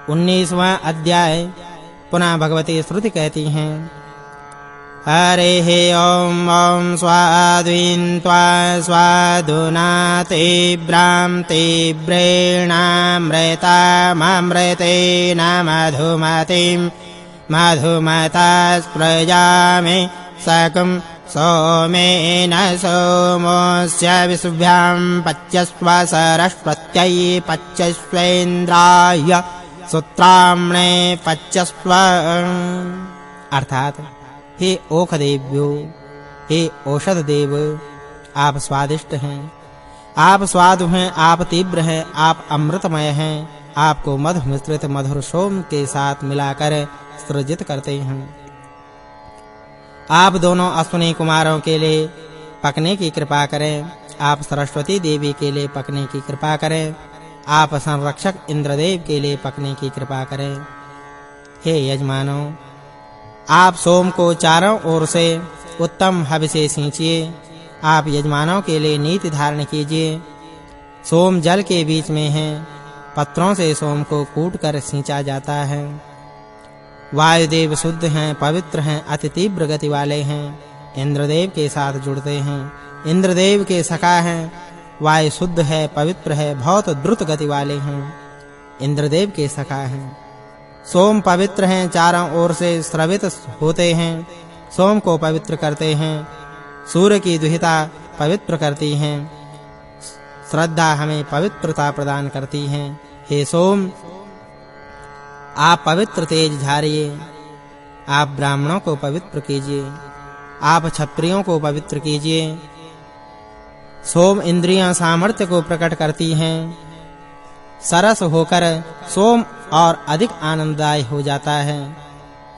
19वां अध्याय। पुनः भगवती श्रुति कहती हैं, हरिः ॐ ॐ स्वाद्वीं त्वा स्वादुना तीव्रां तीव्रेणामृतामृतेन मधुमतीं मधुमतास्प्रजामे सकं सोमेन सोमोऽस्य विश्व्यां पच्यस्व सरस्वत्यै पच्यस्वेन्द्राय सूत्राम्णे पच्यस्व। अर्थात हे ओख देव्यो, हे औषध देव, आप स्वादिष्ट हैं, आप स्वादु हैं, आप तीव्र हैं, आप अमृतमय हैं, आपको मधु मिश्रित मधुर सोम के साथ मिलाकर सृजित करते हैं। आप दोनों अश्विनी कुमारों के लिए पकने की कृपा करें, आप सरस्वती देवी के लिए पकने की कृपा करें, आप संरक्षक इंद्रदेव के लिए पकने की कृपा करें। हे यजमानों, आप सोम को चारों ओर से उत्तम हवि से सींचिए। आप यजमानों के लिए नीति धारण कीजिए। सोम जल के बीच में है, पत्रों से सोम को कूटकर सींचा जाता है। वायुदेव शुद्ध हैं, पवित्र हैं, अति तीव्र गति वाले हैं, इंद्रदेव के साथ जुड़ते हैं, इंद्रदेव के सखा हैं। वायु शुद्ध है, पवित्र है, बहुत द्रुत गति वाले हैं, इंद्रदेव के सखा हैं। सोम पवित्र हैं, चारों ओर से स्रवित होते हैं, सोम को पवित्र करते हैं। सूर्य की दुहिता पवित्र करती हैं, श्रद्धा हमें पवित्रता प्रदान करती है। हे सोम, आप पवित्र तेज झारिए, आप ब्राह्मणों को पवित्र कीजिए, आप क्षत्रियों को पवित्र कीजिए। सोम इंद्रियां सामर्थ्य को प्रकट करती हैं, सरस होकर सोम और अधिक आनंददायी हो जाता है।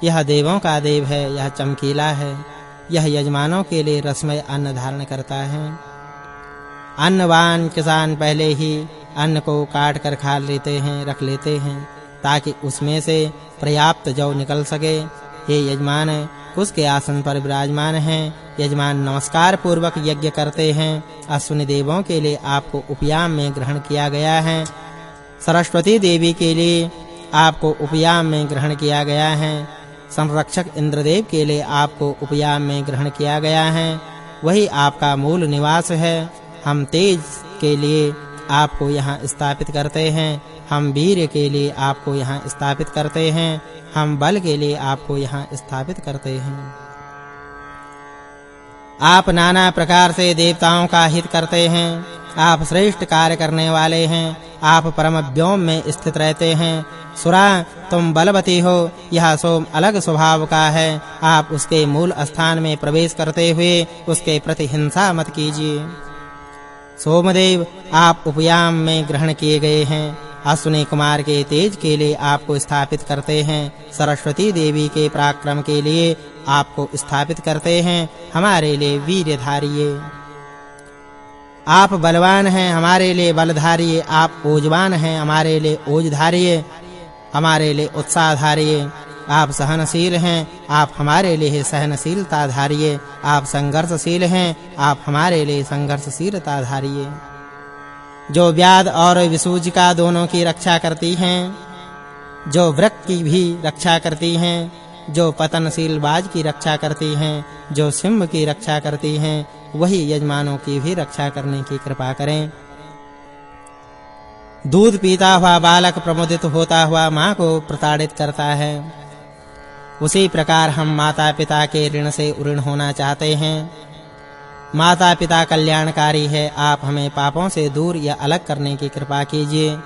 यह देवों का देव है, यह चमकीला है, यह यजमानों के लिए रसमय अन्न धारण करता है। अन्नवान किसान पहले ही अन्न को काट कर खा लेते हैं, रख लेते हैं, ताकि उसमें से पर्याप्त जौ निकल सके। हे यजमान, उसके आसन पर विराजमान हैं, यजमान नमस्कार पूर्वक यज्ञ करते हैं। अश्विनी देवों के लिए आपको उपयाम में ग्रहण किया गया है, सरस्वती देवी के लिए आपको उपयाम में ग्रहण किया गया है, संरक्षक इंद्रदेव के लिए आपको उपयाम में ग्रहण किया गया है। वही आपका मूल निवास है। हम तेज के लिए आपको यहाँ स्थापित करते हैं, हम वीर के लिए आपको यहाँ स्थापित करते हैं, हम बल के लिए आपको यहाँ स्थापित करते हैं। आप नाना प्रकार से देवताओं का हित करते हैं, आप श्रेष्ठ कार्य करने वाले हैं, आप परम व्योम में स्थित रहते हैं। सुरा, तुम बलवती हो, यह सोम अलग स्वभाव का है, आप उसके मूल स्थान में प्रवेश करते हुए उसके प्रति हिंसा मत कीजिए। सोमदेव, आप उपयाम में ग्रहण किए गए हैं, अश्विनी कुमार के तेज के लिए आपको स्थापित करते हैं, सरस्वती देवी के पराक्रम के लिए आपको स्थापित करते हैं, हमारे लिए वीर धारिये। आप बलवान हैं, हमारे लिए बल धारिये, आप ओजवान हैं, हमारे लिए ओज धारिये, हमारे लिए उत्साह धारिये। आप सहनशील हैं, आप हमारे लिए सहनशीलता धारिये, आप संघर्षशील हैं, आप हमारे लिए संघर्षशीलता धारिये। जो व्याध और विसूजिका दोनों की रक्षा करती हैं, जो वृक्क की भी रक्षा करती हैं, जो पतनशील बाज की रक्षा करती हैं, जो सिंह की रक्षा करती हैं, वही यजमानों की भी रक्षा करने की कृपा करें। दूध पीता हुआ बालक प्रमोदित होता हुआ माँ को प्रताड़ित करता है, उसी प्रकार हम माता-पिता के ऋण से उऋण होना चाहते हैं। माता-पिता कल्याणकारी है, आप हमें पापों से दूर या अलग करने की कृपा कीजिए।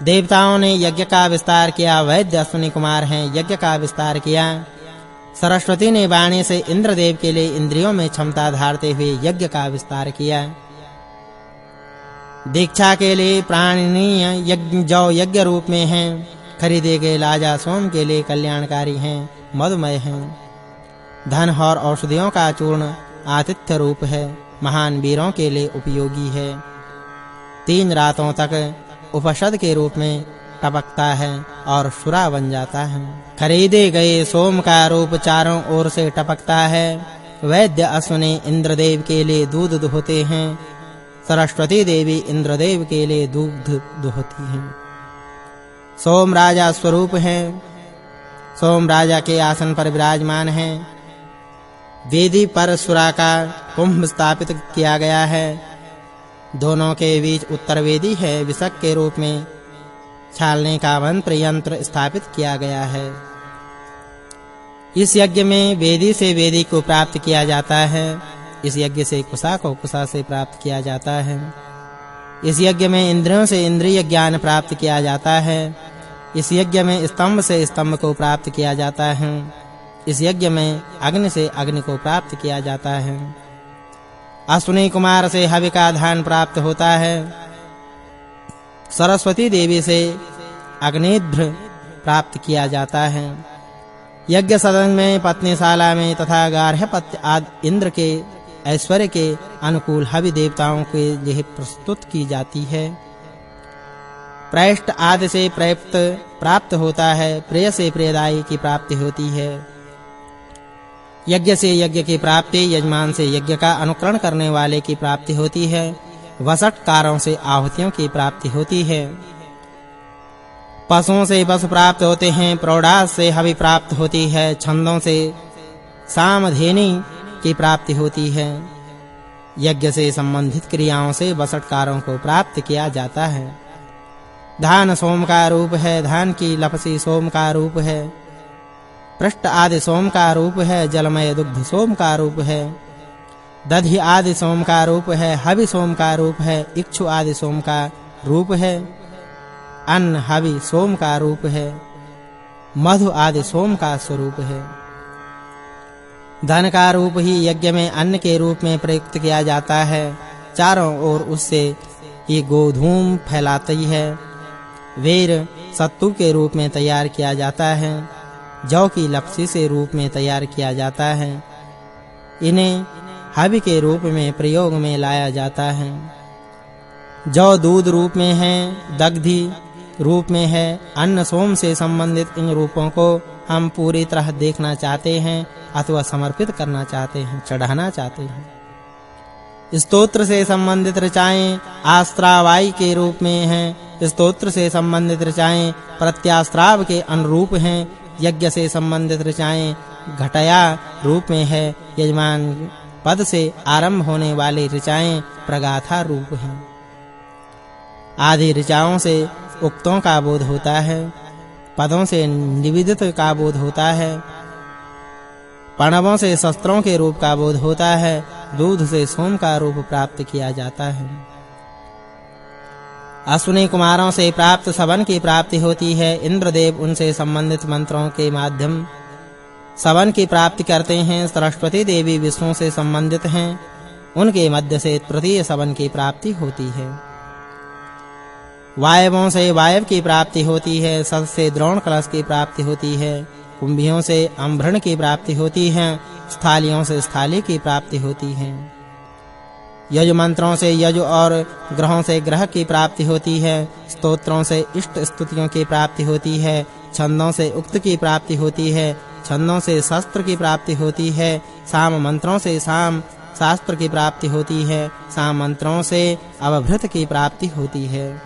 देवताओं ने यज्ञ का विस्तार किया, वैद्य अश्विनी कुमार हैं, यज्ञ का विस्तार किया। सरस्वती ने वाणी से इंद्रदेव के लिए इंद्रियों में क्षमता धारते हुए यज्ञ का विस्तार किया। दीक्षा के लिए प्राणिनीय यज्ञ जो यज्ञ रूप में हैं, खरीदे गए लाजा सोम के लिए कल्याणकारी हैं, मधुमय हैं। धन और औषधियों का चूर्ण आतिथ्य रूप है, महान वीरों के लिए उपयोगी है। 3 रातों तक उपनिषद के रूप में टपकता है और सुरा बन जाता है। खरीदे गए सोम का रूप चारों ओर से टपकता है। वैद्य अश्विनी इंद्रदेव के लिए दूध दुहते हैं, सरस्वती देवी इंद्रदेव के लिए दूध दुहती हैं। सोम राजा स्वरूप हैं। सोम राजा के आसन पर विराजमान हैं। वेदी पर सुरा का कुंभ स्थापित किया गया है। दोनों के बीच उत्तर वेदी है। विषक के रूप में छालने का मंत्र यंत्र स्थापित किया गया है। इस यज्ञ में वेदी से वेदी को प्राप्त किया जाता है। इस यज्ञ से कुशा को कुशा से प्राप्त किया जाता है। इस यज्ञ में इंद्रियों से इंद्रिय ज्ञान प्राप्त किया जाता है। इस यज्ञ में स्तंभ से स्तंभ को प्राप्त किया जाता है। इस यज्ञ में अग्नि से अग्नि को प्राप्त किया जाता है। अश्विनी कुमार से हवि का धान प्राप्त होता है। सरस्वती देवी से अग्निध्र प्राप्त किया जाता है। यज्ञ सदन में, पत्नीशाला में तथा गार्हपत्य आदि इंद्र के ऐश्वर्य के अनुकूल हवि देवताओं के लिए प्रस्तुत की जाती है। प्रेष्ठ आदि से प्रयुक्त प्राप्त होता है। प्रिय से प्रियदायी की प्राप्ति होती है। यज्ञ से यज्ञ की प्राप्ति, यजमान से यज्ञ का अनुकरण करने वाले की प्राप्ति होती है। वसटकारों से आहुतियों की प्राप्ति होती है। पशुओं से पशु प्राप्त होते हैं। प्रौढ़ास से हवि प्राप्त होती है। छंदों से सामधेनी की प्राप्ति होती है। यज्ञ से संबंधित क्रियाओं से वसटकारों को प्राप्त किया जाता है। धान सोम का रूप है। धान की लपसी सोम का रूप है। पृष्ठ आदि सोम का रूप है। जलमय दुग्ध सोम का रूप है। दधि आदि सोम का रूप है। हवि सोम का रूप है। इक्षु आदि सोम का रूप है। अन्न हवि सोम का रूप है। मधु आदि सोम का स्वरूप है। धन का रूप ही यज्ञ में अन्न के रूप में प्रयुक्त किया जाता है। चारों ओर उससे ये गोधूम फैलाती है। वेर सत्तू के रूप में तैयार किया जाता है। जौ की लपसी से रूप में तैयार किया जाता है। इन्हें हवि के रूप में प्रयोग में लाया जाता है। जौ दूध रूप में है। दग्धि रूप में है। अन्न सोम से संबंधित इन रूपों को हम पूरी तरह देखना चाहते हैं अथवा समर्पित करना चाहते हैं, चढ़ाना चाहते हैं। स्तोत्र से संबंधित ऋचाएं आस्त्रावाई के रूप में हैं। स्तोत्र से संबंधित ऋचाएं प्रत्यास्त्राव के अनुरूप हैं। यज्ञ से संबंधित ऋचाएं घटया रूप में है। यजमान पद से आरंभ होने वाली ऋचाएं प्रगाथा रूप हैं। आदि ऋचाओं से उक्तों का बोध होता है। पदों से निविदित का बोध होता है। प्रणवों से शस्त्रों के रूप का बोध होता है। दूध से सोम का रूप प्राप्त किया जाता है। अश्विनी कुमारों से प्राप्त सवन की प्राप्ति होती है। इंद्रदेव उनसे संबंधित मंत्रों के माध्यम सवन की प्राप्ति करते हैं। सरस्वती देवी विष्णु से संबंधित हैं। उनके मध्य से तृतीय सवन की प्राप्ति होती है। वायवों से वायव की प्राप्ति होती है। सत से द्रोण कलश की प्राप्ति होती है। कुंभियों से अम्भृण की प्राप्ति होती है। स्थालियों से स्थाली की प्राप्ति होती है। यज मंत्रों से यज और ग्रहों से ग्रह की प्राप्ति होती है। स्तोत्रों से इष्ट स्तुतियों की प्राप्ति होती है। छंदों से उक्त की प्राप्ति होती है। छंदों से शस्त्र की प्राप्ति होती है। साम मंत्रों से साम शास्त्र की प्राप्ति होती है। साम मंत्रों से अवभृत की प्राप्ति होती है।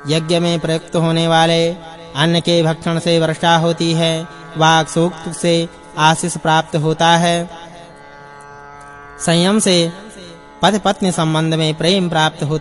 यज्ञ में प्रयुक्त होने वाले अन्न के भक्षण से वर्षा होती है। वाक सूक्त से आशीष प्राप्त होता है। संयम से पति पत्नी संबंध में प्रेम प्राप्त होता